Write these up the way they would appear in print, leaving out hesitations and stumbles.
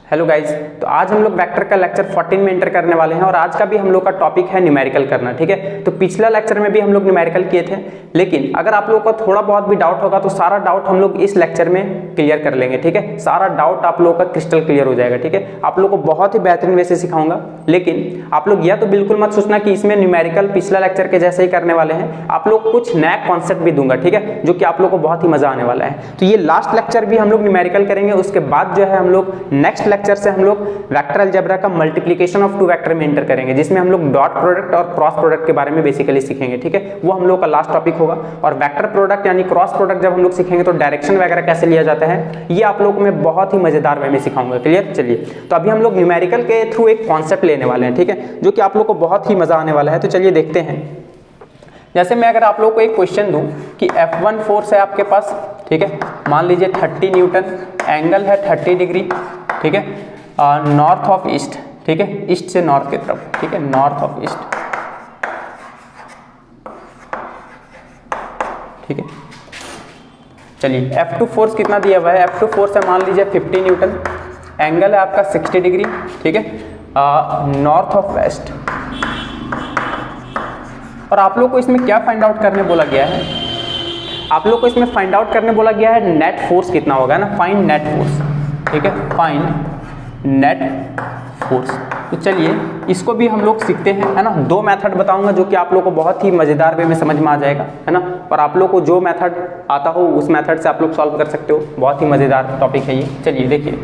Hello guys, तो आज हम लोग वेक्टर का लेक्चर 14 में एंटर करने वाले हैं और आज का भी हम लोग का टॉपिक है न्यूमेरिकल करना। ठीक है, तो पिछला लेक्चर में भी हम लोग न्यूमेरिकल किए थे, लेकिन अगर आप लोगों को थोड़ा बहुत भी डाउट होगा तो सारा डाउट हम लोग इस लेक्चर में क्लियर कर लेंगे। ठीक है, सारा डाउट आप लोगों का क्रिस्टल क्लियर हो जाएगा। ठीक है, आप लोग को बहुत ही बेहतरीन वे से सिखाऊंगा, लेकिन आप लोग यह तो बिल्कुल मत सोचना कि इसमें न्यूमेरिकल पिछला लेक्चर के जैसे ही करने वाले हैं। आप लोग कुछ नया कॉन्सेप्ट भी दूंगा, ठीक है, जो कि आप लोग को बहुत ही मजा आने वाला है। तो ये लास्ट लेक्चर भी हम लोग न्यूमेरिकल करेंगे, उसके बाद जो है हम लोग नेक्स्ट लेक्चर से हम लोग वेक्टर अलजेब्रा का मल्टीप्लिकेशन ऑफ टू वेक्टर में एंटर करेंगे, जिसमें हम लोग डॉट प्रोडक्ट और क्रॉस प्रोडक्ट के बारे में बेसिकली सीखेंगे। ठीक है, वो हम लोग का लास्ट टॉपिक होगा। और वेक्टर प्रोडक्ट यानी क्रॉस प्रोडक्ट जब हम लोग सीखेंगे तो डायरेक्शन वगैरह कैसे लिया जाता है ये आप लोगों को मैं बहुत ही मजेदार वे में सिखाऊंगा। क्लियर? चलिए, तो अभी हम लोग न्यूमेरिकल के थ्रू एक कॉन्सेप्ट लेने वाले हैं, ठीक है, जो कि आप लोग को बहुत ही मजा आने वाला है। तो चलिए देखते हैं। जैसे मैं अगर आप लोग को एक क्वेश्चन दूं कि F1 फोर्स है आपके पास, ठीक है, मान लीजिए 30 न्यूटन, एंगल है 30 डिग्री, ठीक है, नॉर्थ ऑफ ईस्ट, ठीक है, ईस्ट से नॉर्थ की तरफ, ठीक है, नॉर्थ ऑफ ईस्ट, ठीक है। चलिए, F2 फोर्स कितना दिया हुआ है? F2 फोर्स है मान लीजिए 50 न्यूटन, एंगल है आपका 60 डिग्री, ठीक है, नॉर्थ ऑफ वेस्ट। और आप लोग को इसमें क्या फाइंड आउट करने बोला गया है? आप लोग को इसमें फाइंड आउट करने बोला गया है नेट फोर्स कितना होगा ना, फाइंड नेट फोर्स, ठीक है, फाइंड नेट फोर्स। तो चलिए इसको भी हम लोग सीखते हैं, है ना। दो मेथड बताऊंगा जो कि आप लोग को बहुत ही मजेदार वे में समझ में आ जाएगा, है ना। और आप लोग को जो मेथड आता हो उस मेथड से आप लोग सॉल्व कर सकते हो। बहुत ही मजेदार टॉपिक है ये। चलिए देखिए,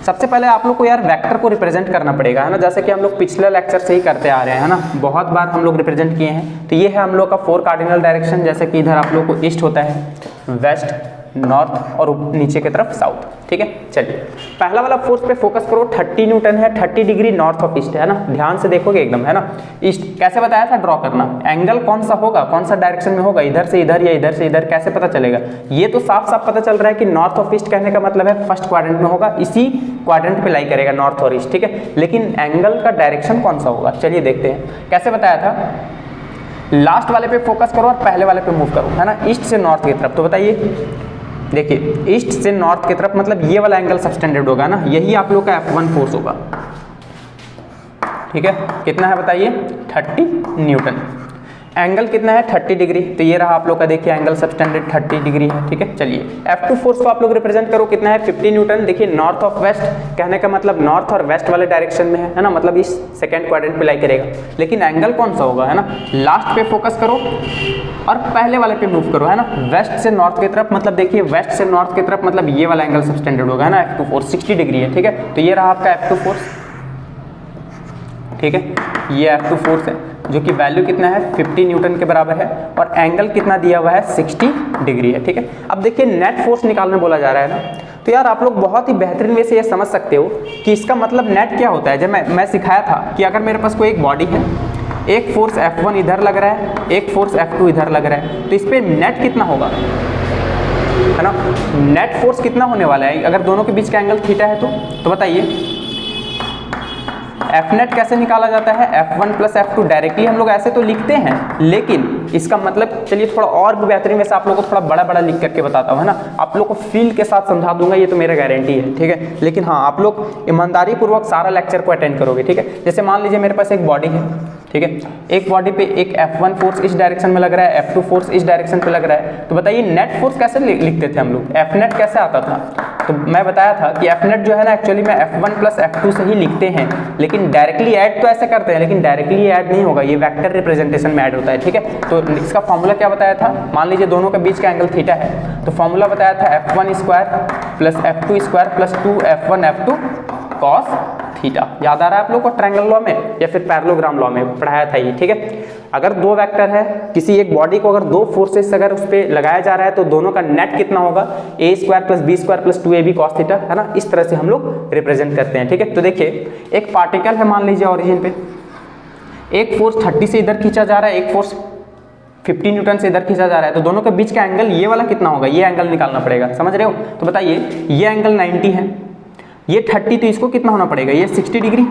सबसे पहले आप लोग को यार वेक्टर को रिप्रेजेंट करना पड़ेगा, है ना, जैसे कि हम लोग पिछले लेक्चर से ही करते आ रहे हैं, है ना, बहुत बार हम लोग रिप्रेजेंट किए हैं। तो ये है हम लोग का 4 कार्डिनल डायरेक्शन, जैसे कि इधर आप लोग को ईस्ट होता है, वेस्ट, नॉर्थ और नीचे की तरफ साउथ, ठीक है। चलिए पहला वाला फोर्स पे फोकस करो। 30 न्यूटन है, 30 डिग्री नॉर्थ ऑफ ईस्ट है ना, ध्यान से देखोगे एकदम, है ना। ईस्ट कैसे बताया था ड्रॉ करना, एंगल कौन सा होगा, कौन सा डायरेक्शन में होगा, इधर से इधर या इधर से इधर, कैसे पता चलेगा? ये तो साफ साफ पता चल रहा है कि नॉर्थ ऑफ ईस्ट कहने का मतलब है फर्स्ट क्वाड्रेंट में होगा, इसी क्वाड्रेंट पे लाई करेगा नॉर्थ और ईस्ट, ठीक है। लेकिन एंगल का डायरेक्शन कौन सा होगा, चलिए देखते हैं। कैसे बताया था? लास्ट वाले पे फोकस करो और पहले वाले पे मूव करो, है ना, ईस्ट से नॉर्थ की तरफ। तो बताइए, देखिए ईस्ट से नॉर्थ की तरफ मतलब ये वाला एंगल सबटेंडेड होगा ना, यही आप लोग का F1 फोर्स होगा, ठीक है। कितना है बताइए? 30 न्यूटन। एंगल कितना है? 30 डिग्री। तो ये रहा आप लोग का, देखिए एंगल सबटेंडेड 30 डिग्री है, ठीक है। चलिए F2 फोर्स को आप लोग रिप्रेजेंट करो, कितना है? 50 न्यूटन। देखिए नॉर्थ ऑफ वेस्ट कहने का मतलब नॉर्थ और वेस्ट वाले डायरेक्शन में है ना, मतलब इस सेकंड क्वाड्रेंट पे लाई करेगा। लेकिन एंगल कौन सा होगा, है ना, लास्ट पे फोकस करो और पहले वाले पे मूव करो, है ना, वेस्ट से नॉर्थ की तरफ। मतलब देखिए वेस्ट से नॉर्थ की तरफ मतलब ये वाला एंगल सबटेंडेड होगा, है ना, F2 फोर्स 60 डिग्री है, ठीक है। तो ये रहा आपका F2 फोर्स, ठीक है, ये F2 फोर्स है जो कि वैल्यू कितना है? 50 न्यूटन के बराबर है और एंगल कितना दिया हुआ है? 60 डिग्री है, ठीक है। अब देखिए नेट फोर्स निकालने बोला जा रहा है ना, तो यार आप लोग बहुत ही बेहतरीन वे से ये समझ सकते हो कि इसका मतलब नेट क्या होता है। जब मैं सिखाया था कि अगर मेरे पास कोई एक बॉडी है, एक फोर्स F1 इधर लग रहा है, एक फोर्स F2 इधर लग रहा है, तो इस पर नेट कितना होगा, है ना, नेट फोर्स कितना होने वाला है अगर दोनों के बीच का एंगल थीटा है तो बताइए। F नेट कैसे निकाला जाता है? F1 प्लस F2 डायरेक्टली हम लोग ऐसे तो लिखते हैं, लेकिन इसका मतलब चलिए थोड़ा और भी बेहतरीन वैसे आप लोग को थोड़ा बड़ा बड़ा लिख करके बताता हूँ, है ना, आप लोग को फील के साथ समझा दूंगा, ये तो मेरा गारंटी है, ठीक है। लेकिन हाँ, आप लोग ईमानदारी पूर्वक सारा लेक्चर को अटेंड करोगे, ठीक है। जैसे मान लीजिए मेरे पास एक बॉडी है, ठीक है, एक बॉडी पे एक F1 फोर्स इस डायरेक्शन में लग रहा है, F2 फोर्स इस डायरेक्शन पे लग रहा है। तो बताइए नेट फोर्स कैसे लिखते थे हम लोग, F नेट कैसे आता था? तो मैं बताया था कि F नेट जो है ना एक्चुअली में F1 प्लस F2 से ही लिखते हैं, लेकिन डायरेक्टली ऐड तो ऐसे करते हैं, लेकिन डायरेक्टली ऐड नहीं होगा, ये वेक्टर रिप्रेजेंटेशन में ऐड होता है, ठीक है। तो इसका फॉर्मूला क्या बताया था? मान लीजिए दोनों के बीच का एंगल थीटा है, तो फॉर्मूला बताया था F1 square plus F2 square plus 2F1 F2 cos theta. याद आ रहा है आप लोग को ट्रायंगल लॉ में या फिर पैरेललोग्राम लॉ में पढ़ाया था ये, ठीक है। अगर दो वेक्टर है, किसी एक बॉडी को अगर दो फोर्सेस अगर उस पर लगाया जा रहा है तो दोनों का नेट कितना होगा? a square plus B square plus 2ab cos theta, है ना, इस तरह से हम लोग रिप्रेजेंट करते हैं, ठीक है। तो देखिए एक पार्टिकल है मान लीजिए ओरिजिन पे, एक फोर्स 30 से इधर खींचा जा रहा है, एक फोर्स 50 न्यूटन से इधर खींचा जा रहा है, तो दोनों के बीच का एंगल ये वाला कितना होगा? ये एंगल निकालना पड़ेगा, समझ रहे हो? तो बताइए ये एंगल 90 है, ये 30, तो इसको कितना होना पड़ेगा? ये 60 डिग्री,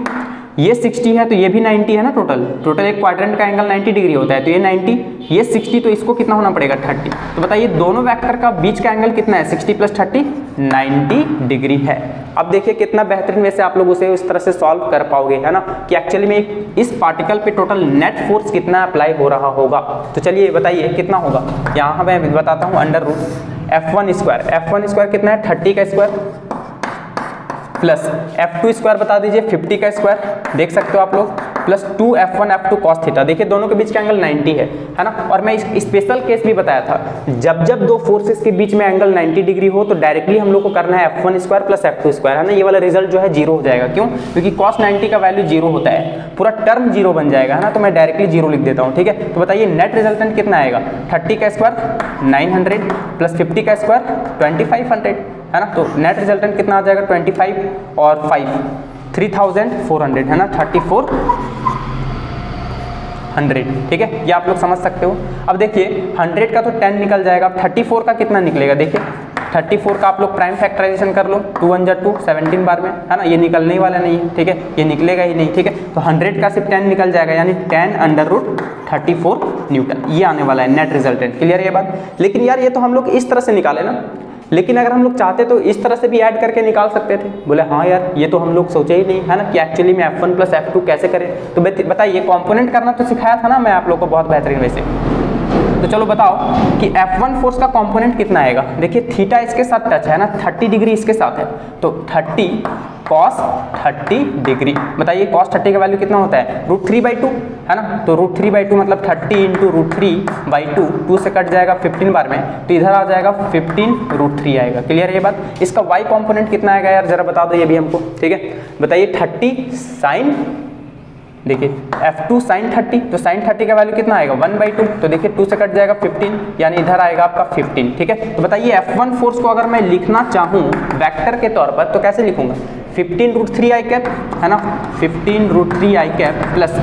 ये 60 है तो ये भी 90 है ना, टोटल एक क्वाड्रेंट का एंगल 90 डिग्री होता है, तो ये 90, ये 60, तो इसको कितना होना पड़ेगा? 30। तो बताइए दोनों वेक्टर का बीच का एंगल कितना है? 60 प्लस 30 90 डिग्री है। अब देखिए कितना बेहतरीन वैसे आप लोग उसे उस तरह से सॉल्व कर पाओगे, है ना, कि एक्चुअली में इस पार्टिकल पे टोटल नेट फोर्स कितना अप्लाई हो रहा होगा। तो चलिए बताइए कितना होगा। यहाँ मैं बताता हूँ, अंडर रूट F1 स्क्वायर कितना है 30 का स्क्वायर प्लस F2 स्क्वायर बता दीजिए 50 का स्क्वायर, देख सकते हो आप लोग, plus 2F1 F2 cos theta. देखिए दोनों के बीच का एंगल 90 है ना। और मैं स्पेशल केस भी बताया था, जब दो फोर्सेस के बीच में एंगल 90 डिग्री हो तो डायरेक्टली हम लोग को करना है F1 square plus F2 square, है ना। ये वाला रिजल्ट जो है जीरो हो जाएगा, क्यों? क्योंकि cos 90 का वैल्यू जीरो होता है, पूरा टर्म जीरो बन जाएगा, है ना। तो मैं डायरेक्टली जीरो लिख देता हूँ, ठीक है। तो बताइए नेट रिजल्टेंट कितना आएगा, 30 का स्क्वायर 900 प्लस 50 का स्क्वायर 2500, है ना। तो नेट रिजल्टेंट कितना आ जाएगा 25 और 5 3400, है ना, 3400, ठीक है। ये आप लोग समझ सकते हो। अब देखिए 100 का तो 10 निकल जाएगा, अब 34 का कितना निकलेगा, देखिए 34 का आप लोग प्राइम फैक्टराइजेशन कर लो, 2 1 2 17 बार में, है ना। ये निकलने ही वाला नहीं है, ठीक है, ये निकलेगा ही नहीं, ठीक है। तो 100 का सिर्फ 10 निकल जाएगा, यानी 10 अंडर रूट 34 न्यूटन, ये आने वाला है नेट रिजल्टेंट। क्लियर है ये बात। लेकिन यार ये तो हम लोग इस तरह से निकाले ना, लेकिन अगर हम लोग चाहते तो इस तरह से भी ऐड करके निकाल सकते थे। बोले हाँ यार ये तो हम लोग सोचे ही नहीं, है ना, कि एक्चुअली में F1 प्लस F2 कैसे करें। तो बताइए, कंपोनेंट करना तो सिखाया था ना मैं आप लोग को बहुत बेहतरीन वैसे। तो चलो बताओ कि F1 फोर्स का कंपोनेंट कितना आएगा। देखिए थीटा इसके साथ टच है ना, 30 डिग्री इसके साथ है, तो 30 cos 30 डिग्री। बताइए cos 30 का वैल्यू कितना होता है, √3/2, है ना। तो √3/2 मतलब 30 इंटू √3/2, 2 से कट जाएगा 15 बार में, तो इधर आ जाएगा 15√3 आएगा। क्लियर है ये बात। इसका y कॉम्पोनेंट कितना आएगा यार जरा बता दो ये भी हमको, ठीक है। बताइए 30 साइन, देखिए F2 sin 30, तो sin 30 का वैल्यू कितना आएगा 1/2, तो देखिए 2 से कट जाएगा 15, यानी इधर आएगा आपका 15, ठीक है। तो बताइए F1 फोर्स को अगर मैं लिखना चाहूँ वेक्टर के तौर पर तो कैसे लिखूंगा, 15√3i कैप, है ना, 15√3i cap plus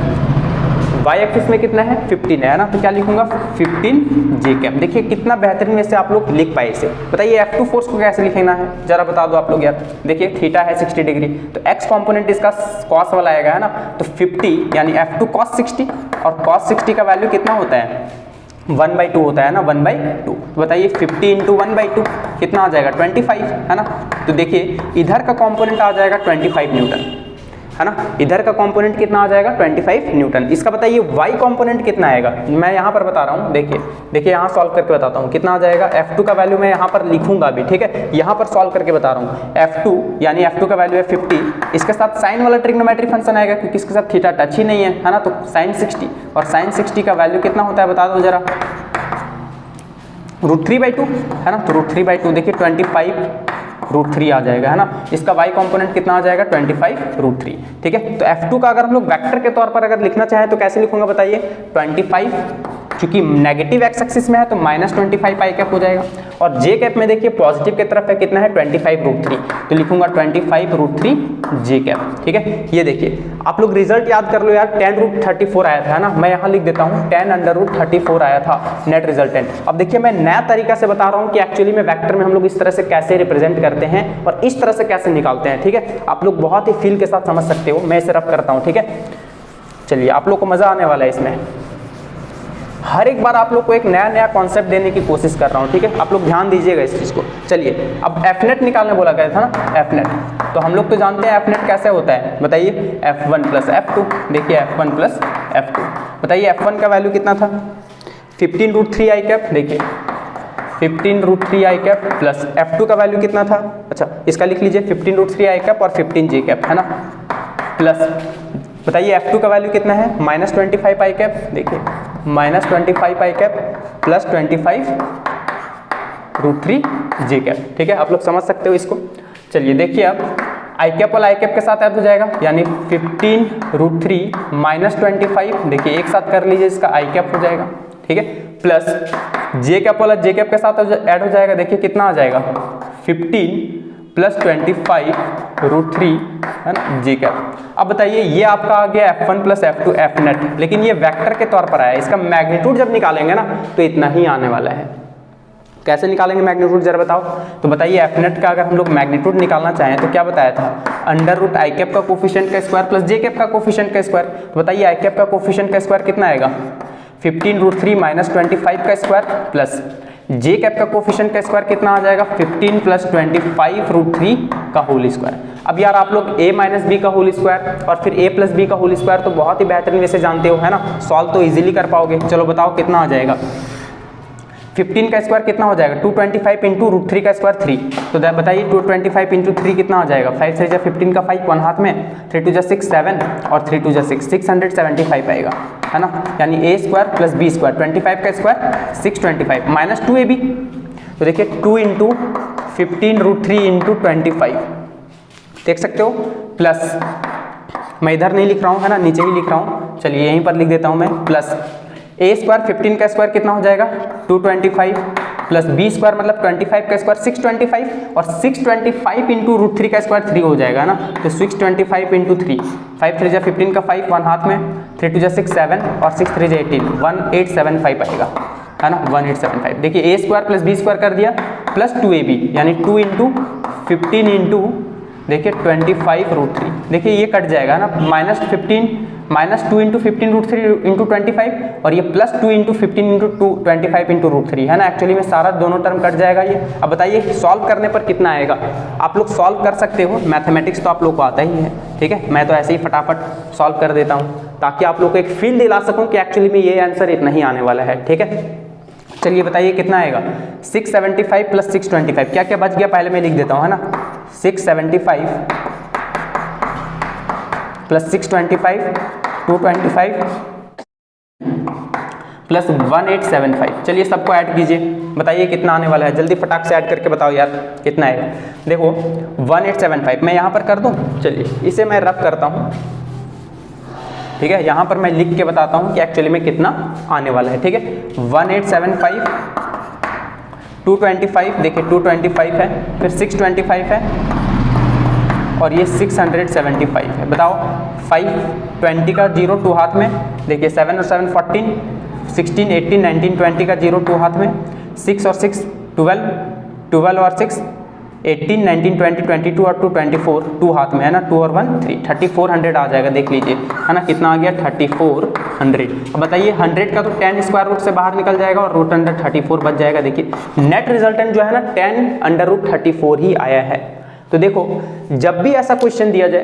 y axis में कितना है 15 है ना, तो क्या लिखूंगा 15j कैप। देखिए कितना बेहतरीन वैसे आप लोग लिख पाए इसे। बताइए F2 फोर्स को कैसे लिखना है जरा बता दो आप लोग यार। देखिए थीटा है 60 डिग्री, तो x कंपोनेंट इसका cos वाला आएगा, है ना, तो 50 यानी F2 cos 60, और cos 60 का वैल्यू कितना होता है 1/2 होता है ना, 1/2। तो बताइए 50 इंटू 1/2 कितना आ जाएगा 25, है ना। तो देखिए इधर का कंपोनेंट आ जाएगा 25 न्यूटन, है ना, इधर का कंपोनेंट कितना आ जाएगा 25 न्यूटन। इसका बताइए y कंपोनेंट कितना आएगा, मैं यहाँ पर बता रहा हूँ, देखिए यहाँ सॉल्व करके बताता हूँ कितना आ जाएगा। F2 का वैल्यू मैं यहाँ पर लिखूंगा अभी, ठीक है, यहाँ पर सॉल्व करके बता रहा हूँ। F2 यानी F2 का वैल्यू है 50, इसके साथ साइन वाला ट्रिग्नोमेट्री फंक्शन आएगा क्योंकि इसके साथ थीटा टच ही नहीं है ना, तो साइन 60, और साइन 60 का वैल्यू कितना होता है बता दो जरा, √3/2, है ना। तो √3/2 देखिए 25√3 आ जाएगा, है ना। इसका y कंपोनेंट कितना आ जाएगा 25√3, ठीक है। तो F2 का अगर हम लोग वेक्टर के तौर पर अगर लिखना चाहें तो कैसे लिखूंगा बताइए, 25, क्योंकि नेगेटिव एक्स एक्सिस में है तो -25 पाई कैप हो जाएगा, और जे कैप में देखिए पॉजिटिव की तरफ है, कितना है 25√3, तो लिखूंगा 25√3 जे कैप, ठीक है। ये देखिए आप लोग रिजल्ट याद कर लो यार, 10√34 आया था ना, मैं यहाँ लिख देता हूँ 10√34 आया था नेट रिजल्टेंट। अब देखिए मैं नया तरीका से बता रहा हूँ कि एक्चुअली में वेक्टर में हम लोग इस तरह से कैसे रिप्रेजेंट करते हैं और इस तरह से कैसे निकालते हैं, ठीक है। आप लोग बहुत ही फील के साथ समझ सकते हो, मैं इसे रफ करता हूँ, ठीक है। चलिए आप लोग को मजा आने वाला है इसमें, हर एक बार आप लोग को एक नया कॉन्सेप्ट देने की कोशिश कर रहा हूँ, ठीक है। आप लोग ध्यान दीजिएगा इस चीज़ को। चलिए अब Fnet निकालने बोला गया था ना, Fnet, तो हम लोग तो जानते हैं Fnet कैसे होता है, बताइए F1 प्लस F2, देखिए F1 प्लस F2, बताइए F1 का वैल्यू कितना था 15√3i कैप, देखिए 15√3i कैप प्लस F2 का वैल्यू कितना था, अच्छा इसका लिख लीजिए 15√3i कैप और 15j कैप, है ना, प्लस बताइए F2 का वैल्यू कितना है -25 i कैप, देखिए -25 i cap plus 25√3j cap, ठीक है। आप लोग समझ सकते हो इसको। चलिए देखिए अब i कैप और i कैप के साथ ऐड हो जाएगा, यानी 15√3 -25, देखिए एक साथ कर लीजिए, इसका i कैप हो जाएगा, ठीक है, प्लस j कैप वाला j कैप के साथ ऐड हो जाएगा, देखिए कितना आ जाएगा 15 प्लस 25√3, है ना, j कैप। अब बताइए ये आपका आ गया F1 प्लस F2 Fnet, लेकिन ये वेक्टर के तौर पर आया, इसका मैग्नीट्यूड जब निकालेंगे ना तो इतना ही आने वाला है। कैसे निकालेंगे मैग्नीट्यूड जरा बताओ। तो बताइए Fnet का अगर हम लोग मैग्नीट्यूड निकालना चाहें तो क्या बताया था, √i कैप का कोफिशिएंट का स्क्वायर प्लस j कैप का कोफिशिएंट का स्क्वायर। तो बताइए i कैप का कोफिशिएंट का स्क्वायर कितना आएगा 15√3 -25 का स्क्वायर प्लस जे कैप का कोफिशिएंट का स्क्वायर कितना आ जाएगा 15 + 25√3 का होल स्क्वायर। अब यार आप लोग a - b का होल स्क्वायर और फिर a + b का होल स्क्वायर तो बहुत ही बेहतरीन वैसे जानते हो, है ना, सॉल्व तो इजीली कर पाओगे। चलो बताओ कितना आ जाएगा। 15 का स्क्वायर कितना हो जाएगा 225 × √3 का स्क्वायर 3। तो बताइए 225 × 3 कितना आ जाएगा 5 3 15 का 5 1 हाथ में 3 2 6 7 और 3 2 6 675 आएगा, है ना। यानी a स्क्वायर + b स्क्वायर 25 का स्क्वायर 625 माइनस 2ab। तो देखिए 2 × 15√3 × 25 देख सकते हो, प्लस मैं इधर नहीं लिख रहा हूँ, है ना, नीचे ही लिख रहा हूँ। चलिए यहीं पर लिख देता हूँ मैं, प्लस a स्क्वायर 15 का स्क्वायर कितना हो जाएगा 225 प्लस b स्क्वायर मतलब 25 का स्क्वायर 625 और 625 × √3 का स्क्वायर 3 हो जाएगा ना। तो 625 × 3 5 3 15 का 5 1 हाथ में 3 2 6 7 और 6 3 18 1875 आएगा, है ना, 1875। देखिए a स्क्वायर + b स्क्वायर कर दिया प्लस 2ab यानी 2 × 15 × देखिए 25√3। देखिए ये कट जाएगा ना, -2 × 15√3 × 25 और ये +2 × 15 × 25 × √3, है ना। एक्चुअली में सारा दोनों टर्म कट जाएगा ये। अब बताइए सॉल्व करने पर कितना आएगा। आप लोग सॉल्व कर सकते हो, मैथमेटिक्स तो आप लोग को आता ही है, ठीक है। मैं तो ऐसे ही फटाफट सॉल्व कर देता हूँ ताकि आप लोग को एक फील दिला सकूँ कि एक्चुअली में ये आंसर इतना ही आने वाला है, ठीक है। चलिए बताइए कितना आएगा 675 + 625 क्या क्या बच गया पहले मैं लिख देता हूँ, है ना। 675 + 625 225 + 1875। चलिए सबको ऐड कीजिए, बताइए कितना आने वाला है, जल्दी फटाक से ऐड करके बताओ यार कितना है। देखो 1875 मैं यहाँ पर कर दूँ, चलिए इसे मैं रफ करता हूँ, ठीक है। यहाँ पर मैं लिख के बताता हूँ कि एक्चुअली में कितना आने वाला है, ठीक है। 1875 225 देखिए 225 है, फिर 625 है और ये 675 है। बताओ 5 20 का 0 2 हाथ में, देखिए 7 और 7 14 16 18 19 20 का 0 2 हाथ में, 6 और 6 12 12 और 6 18 19 20 22 और 2 24 2 हाथ में, है ना, 2 और 1 3 3400 आ जाएगा। देख लीजिए, है ना, कितना आ गया 3400। अब बताइए 100 का तो 10 स्क्वायर रूट से बाहर निकल जाएगा और √34 बच जाएगा। देखिए नेट रिजल्टेंट जो है ना 10√34 ही आया है। तो देखो जब भी ऐसा क्वेश्चन दिया जाए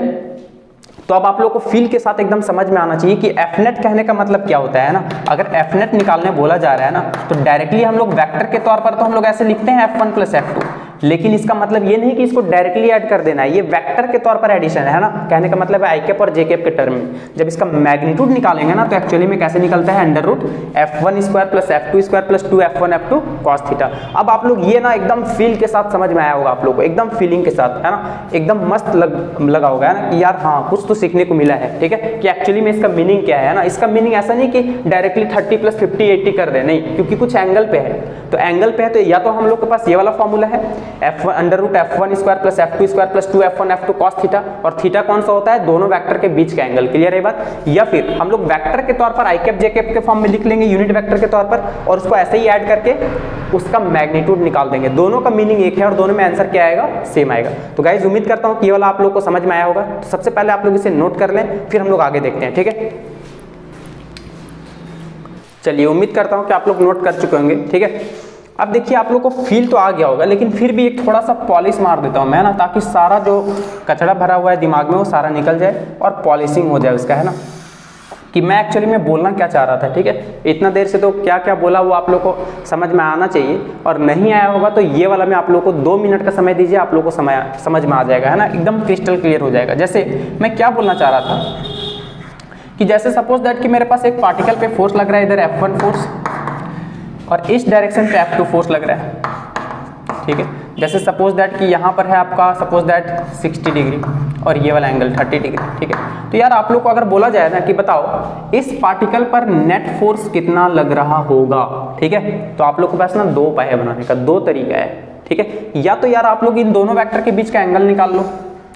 तो अब आप लोग को फील के साथ एकदम समझ में आना चाहिए कि एफनेट कहने का मतलब क्या होता है ना। अगर एफनेट निकालने बोला जा रहा है ना तो डायरेक्टली हम लोग वेक्टर के तौर पर तो हम लोग ऐसे लिखते हैं F1 + F2, लेकिन इसका मतलब ये नहीं कि इसको डायरेक्टली ऐड कर देना है, ये वेक्टर के तौर पर एडिशन है ना। कहने का मतलब है आई कैप और जे कैप के टर्म में जब इसका मैग्नीट्यूड निकालेंगे ना तो एक्चुअली में कैसे निकलता है √F1² + F2² + 2F1 F2 cos theta. अब आप लोग ये ना एकदम फील के साथ समझ में आया होगा आप लोग को, एकदम फीलिंग के साथ, है ना, एकदम मस्त लगा होगा, है ना, कि यार हाँ कुछ तो सीखने को मिला है, ठीक है, कि एक्चुअली में इसका मीनिंग क्या है ना। इसका मीनिंग ऐसा नहीं कि डायरेक्टली 30 + 50 80 कर दे, नहीं, क्योंकि कुछ एंगल पे है। तो एंगल पे है तो या तो हम लोग के पास ये वाला फॉर्मूला है √F1² + F2² + 2F1 F2 cos theta, और थीटा कौन सा होता है दोनों वेक्टर के बीच का एंगल। क्लियर है बात। या फिर हम लोग वेक्टर के तौर पर आई कैप जे कैप के फॉर्म में लिख लेंगे यूनिट वेक्टर के तौर पर और उसको ऐसे ही ऐड करके उसका मैग्नीट्यूड निकाल देंगे। दोनों का मीनिंग एक है और दोनों में आंसर क्या आएगा सेम आएगा। तो गाइज उम्मीद करता हूँ कि ये वाला आप लोग को समझ में आया होगा। तो सबसे पहले आप लोग इसे नोट कर लें, फिर हम लोग आगे देखते हैं, ठीक है। चलिए उम्मीद करता हूँ कि आप लोग नोट कर चुके होंगे, ठीक है। अब देखिए आप लोग को फील तो आ गया होगा, लेकिन फिर भी एक थोड़ा सा पॉलिश मार देता हूँ मैं ना, ताकि सारा जो कचरा भरा हुआ है दिमाग में वो सारा निकल जाए और पॉलिशिंग हो जाए उसका, है ना, कि मैं एक्चुअली में बोलना क्या चाह रहा था, ठीक है। इतना देर से तो क्या क्या बोला वो आप लोग को समझ में आना चाहिए, और नहीं आया होगा तो ये वाला मैं आप लोग को 2 मिनट का समय दीजिए, आप लोग को समझ में आ जाएगा, है ना, एकदम क्रिस्टल क्लियर हो जाएगा। जैसे मैं क्या बोलना चाह रहा था कि जैसे सपोज दैट कि मेरे पास एक पार्टिकल पे फोर्स लग रहा है, इधर F1 फोर्स और इस डायरेक्शन पे F2 फोर्स लग रहा है, ठीक है। जैसे सपोज दैट कि यहाँ पर है आपका सपोज दैट 60 डिग्री और ये वाला एंगल 30 डिग्री, ठीक है। तो यार आप लोग को अगर बोला जाए ना कि बताओ इस पार्टिकल पर नेट फोर्स कितना लग रहा होगा, ठीक है, तो आप लोग के पास ना 2 उपाय बनाने का, 2 तरीका है, ठीक है। या तो यार आप लोग इन दोनों वेक्टर के बीच का एंगल निकाल लो,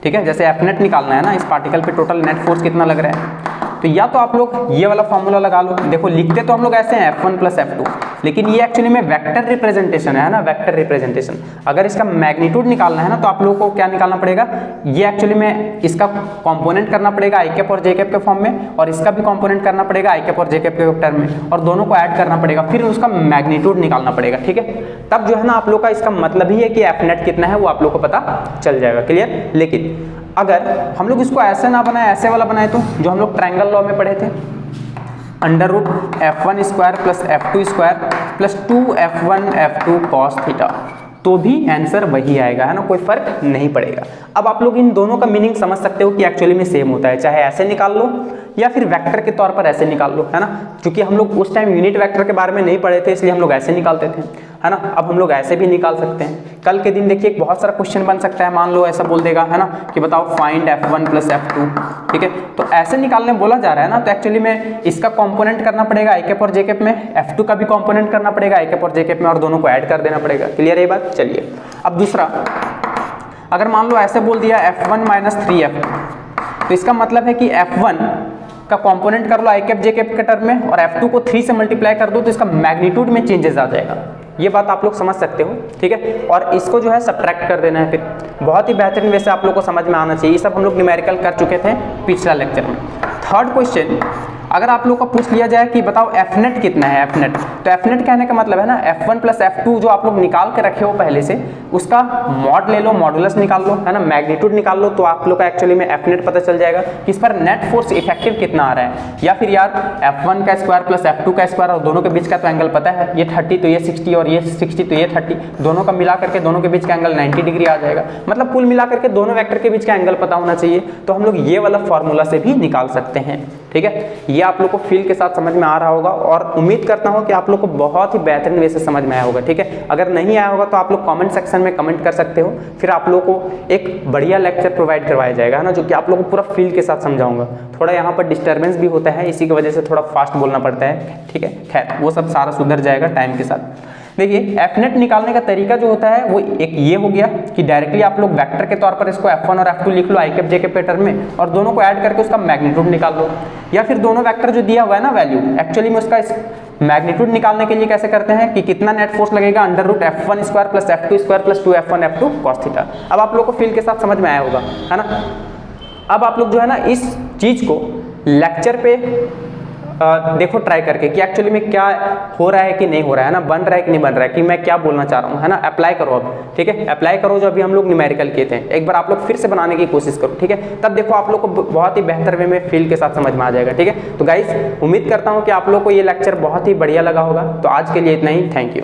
ठीक है, जैसे F नेट निकालना है ना, इस पार्टिकल पे टोटल नेट फोर्स कितना लग रहा है, तो या तो आप लोग ये वाला फॉर्मूला लगा लो, देखो लिखते तो हम लोग ऐसे हैं F1 प्लस F2, लेकिन ये एक्चुअली में वेक्टर रिप्रेजेंटेशन है ना, वेक्टर रिप्रेजेंटेशन। अगर इसका मैग्नीट्यूड निकालना है ना तो आप लोगों को क्या निकालना पड़ेगा, ये एक्चुअली में इसका कंपोनेंट करना पड़ेगा आई कैप और जे कैप के फॉर्म में, और इसका भी कंपोनेंट करना पड़ेगा आई कैप और जे कैप के टर्म में, और दोनों को ऐड करना पड़ेगा, फिर उसका मैग्नीट्यूड निकालना पड़ेगा, ठीक है। तब जो है ना आप लोग का इसका मतलब ही है कि एफ नेट कितना है वो आप लोग को पता चल जाएगा, क्लियर। लेकिन अगर हम लोग इसको ऐसे ना बनाए, ऐसे वाला बनाए तो जो हम लोग ट्रायंगल लॉ में पढ़े थे, under root F1 square plus F2 square plus 2F1 F2 cos theta, तो भी आंसर वही आएगा, है ना, कोई फर्क नहीं पड़ेगा। अब आप लोग इन दोनों का मीनिंग समझ सकते हो कि एक्चुअली में सेम होता है, चाहे ऐसे निकाल लो या फिर वेक्टर के तौर पर ऐसे निकाल लो, है ना। क्योंकि हम लोग उस टाइम यूनिट वेक्टर के बारे में नहीं पढ़े थे, इसलिए हम लोग ऐसे निकालते थे, है ना। अब हम लोग ऐसे भी निकाल सकते हैं। कल के दिन देखिए बहुत सारा क्वेश्चन बन सकता है, मान लो ऐसा बोल देगा, है ना, कि बताओ फाइंड F1 प्लस F2, ठीक है। तो ऐसे निकालने बोला जा रहा है ना, तो एक्चुअली में इसका कंपोनेंट करना पड़ेगा आई कैप और जे कैप में, F2 का भी कंपोनेंट करना पड़ेगा आई कैप और जे कैप में, और दोनों को ऐड कर देना पड़ेगा, क्लियर है ये बात। चलिए अब दूसरा, अगर मान लो ऐसे बोल दिया F1 माइनस 3F, तो इसका मतलब है कि F1 का कंपोनेंट कर लो आई कैप जे कैप के टर्म में, और F2 को 3 से मल्टीप्लाई कर दो तो इसका मैग्नीट्यूड में चेंजेस आ जाएगा। ये बात आप लोग समझ सकते हो, ठीक है। और इसको जो है सब्ट्रैक्ट कर देना है, फिर बहुत ही बेहतरीन वैसे आप लोग को समझ में आना चाहिए। ये सब हम लोग न्यूमेरिकल कर चुके थे पिछला लेक्चर में। थर्ड क्वेश्चन, अगर आप लोग को पूछ लिया जाए कि बताओ एफ नेट कितना है, एफ नेट, तो एफ नेट कहने का मतलब है ना F1 प्लस F2 जो आप लोग निकाल के रखे हो पहले से, उसका मॉड ले लो, मॉडुलस निकाल लो, है ना, मैग्नीट्यूड निकाल लो, तो आप लोग का एक्चुअली में एफ नेट पता चल जाएगा कि इस पर नेट फोर्स इफेक्टिव कितना आ रहा है। या फिर यार F1 का स्क्वायर प्लस F2 का स्क्वायर, और दोनों के बीच का तो एंगल पता है, ये 30 तो ये 60 और ये 60 तो ये 30, दोनों का मिला करके दोनों के बीच का एंगल 90 डिग्री आ जाएगा। मतलब कुल मिला करके दोनों वेक्टर के बीच का एंगल पता होना चाहिए, तो हम लोग ये वाला फॉर्मूला से भी निकाल सकते हैं, ठीक है। ये आप लोग को फील के साथ समझ में आ रहा होगा, और उम्मीद करता हूं कि आप लोग को बहुत ही बेहतरीन वे से समझ में आया होगा, ठीक है। अगर नहीं आया होगा तो आप लोग कमेंट सेक्शन में कमेंट कर सकते हो, फिर आप लोग को एक बढ़िया लेक्चर प्रोवाइड करवाया जाएगा, है ना, जो कि आप लोग को पूरा फील के साथ समझाऊंगा। थोड़ा यहाँ पर डिस्टर्बेंस भी होता है, इसी की वजह से थोड़ा फास्ट बोलना पड़ता है, ठीक है। खैर वो सब सारा सुधर जाएगा टाइम के साथ। देखिए एफ नेट निकालने का तरीका जो होता है वो एक ये हो गया कि डायरेक्टली आप लोग वेक्टर के तौर पर इसको F1 और F2 लिख लो आई कैप जे कैप टर्म में, और दोनों को ऐड करके उसका मैग्नीट्यूड निकाल लो। या फिर दोनों वेक्टर जो दिया हुआ है ना वैल्यू, एक्चुअली में उसका मैग्नीट्यूड निकालने के लिए कैसे करते हैं कि कितना नेट फोर्स लगेगा, under root F1 square plus F2 square plus 2F1 F2 cos theta. अब आप लोग को फील के साथ समझ में आया होगा, है ना। अब आप लोग जो है ना इस चीज को लेक्चर पे देखो ट्राई करके कि एक्चुअली में क्या हो रहा है कि नहीं हो रहा है ना, बन रहा है कि नहीं बन रहा है, कि मैं क्या बोलना चाह रहा हूँ, है ना। अप्लाई करो अब, ठीक है, अप्लाई करो जो अभी हम लोग न्यूमेरिकल किए थे, एक बार आप लोग फिर से बनाने की कोशिश करो, ठीक है। तब देखो आप लोग को बहुत ही बेहतर वे में फील के साथ समझ में आ जाएगा, ठीक है। तो गाइस उम्मीद करता हूँ कि आप लोग को ये लेक्चर बहुत ही बढ़िया लगा होगा। तो आज के लिए इतना ही, थैंक यू।